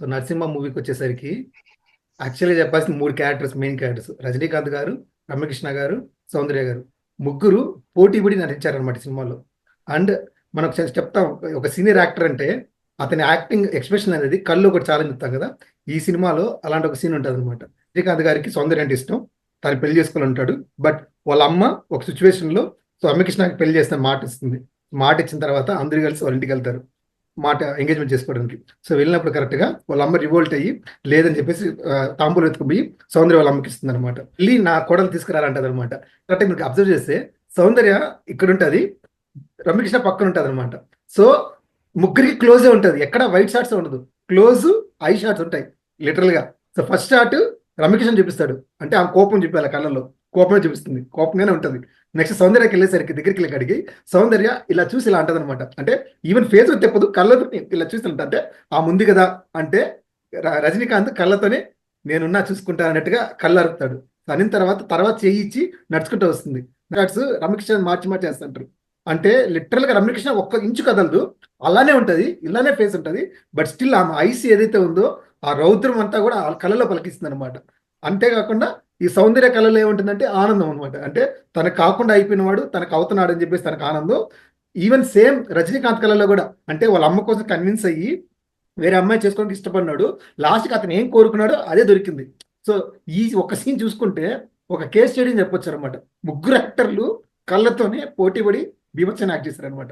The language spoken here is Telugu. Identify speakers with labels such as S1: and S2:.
S1: సో నరసింహ మూవీకి వచ్చేసరికి యాక్చువల్గా చెప్పాల్సిన మూడు క్యారెక్టర్స్, మెయిన్ క్యారెక్టర్స్ రజనీకాంత్ గారు, రమ్యకృష్ణ గారు, సౌందర్య గారు, ముగ్గురు పోటీ పడి నటించారనమాట సినిమాలో. అండ్ మనం చెప్తాం, ఒక సీనియర్ యాక్టర్ అంటే అతని యాక్టింగ్ ఎక్స్ప్రెషన్ అనేది కళ్ళు ఒకటి చాలా చెప్తాం కదా. ఈ సినిమాలో అలాంటి ఒక సీన్ ఉంటుంది అనమాట. రజనీకాంత్ గారికి సౌందర్య అంటే ఇష్టం, తను పెళ్లి చేసుకొని ఉంటాడు. బట్ వాళ్ళ అమ్మ ఒక సిచ్యువేషన్ లో సో రమ్యకృష్ణకి పెళ్లి చేసిన మాట ఇస్తుంది. మాట ఇచ్చిన తర్వాత అందరూ కలిసి వాళ్ళ ఇంటికి వెళ్తారు మాట ఎంగేజ్మెంట్ చేసుకోవడానికి. సో వెళ్ళినప్పుడు కరెక్ట్ గా వాళ్ళ అమ్మ రివోల్ట్ అయ్యి లేదని చెప్పేసి తాంబూలు ఎత్తుకుపోయి సౌందర్య వాళ్ళ అమ్మకి ఇస్తుంది అనమాట. వెళ్ళి నా కోడలు తీసుకురాలంటది అనమాట. కరెక్ట్ మీకు అబ్జర్వ్ చేస్తే సౌందర్య ఇక్కడ ఉంటది, రమ్యకృష్ణ పక్కన ఉంటది అనమాట. సో ముగ్గురికి క్లోజే ఉంటది, ఎక్కడ వైట్ షార్ట్స్ ఉండదు, క్లోజ్ ఐ షార్ట్స్ ఉంటాయి లిటరల్ గా. సో ఫస్ట్ షాట్ రమ్యకృష్ణ చూపిస్తాడు, అంటే ఆ కోపం చూపించాలి, కళ్ళలో కోపమే చూపిస్తుంది, కోపంగానే ఉంటది. నెక్స్ట్ సౌందర్యకి వెళ్ళేసరికి దగ్గరికి వెళ్ళి అడిగి సౌందర్య ఇలా చూసి ఇలా అంటది అనమాట. అంటే ఈవెన్ ఫేస్ తెప్పదు, కళ్ళతో ఇలా చూసి అంటే ఆ ముందు కదా అంటే రజనీకాంత్ కళ్ళతోనే నేనున్నా చూసుకుంటా అన్నట్టుగా కళ్ళు అరుపుతాడు. అనిన తర్వాత తర్వాత చేయించి నడుచుకుంటూ వస్తుంది. రమ్యకృష్ణ మార్చి మార్చి చేస్తుంటారు. అంటే లిటరల్ గా రమ్యకృష్ణ ఒక్క ఇంచు కదలదు, అలానే ఉంటది, ఇలానే ఫేస్ ఉంటది. బట్ స్టిల్ ఆమె ఐస్ ఏదైతే ఉందో ఆ రౌద్రం అంతా కూడా ఆ కళ్ళలో పలికిస్తుంది అనమాట. అంతేకాకుండా ఈ సౌందర్య కళలో ఏముంటుందంటే ఆనందం అనమాట. అంటే తనకు కాకుండా అయిపోయిన వాడు తనకు అవుతున్నాడు అని చెప్పేసి తనకు ఆనందం. ఈవెన్ సేమ్ రజనీకాంత్ కళలో కూడా, అంటే వాళ్ళ అమ్మ కోసం కన్విన్స్ అయ్యి వేరే అమ్మాయి చేసుకోవడానికి ఇష్టపడినాడు, లాస్ట్కి అతను ఏం కోరుకున్నాడో అదే దొరికింది. సో ఈ ఒక సీన్ చూసుకుంటే ఒక కేస్ స్టడీ అని చెప్పొచ్చు అనమాట. ముగ్గురు యాక్టర్లు కళ్ళతోనే పోటీ పడి బీభత్సంగా యాక్ట్ చేశారు అనమాట.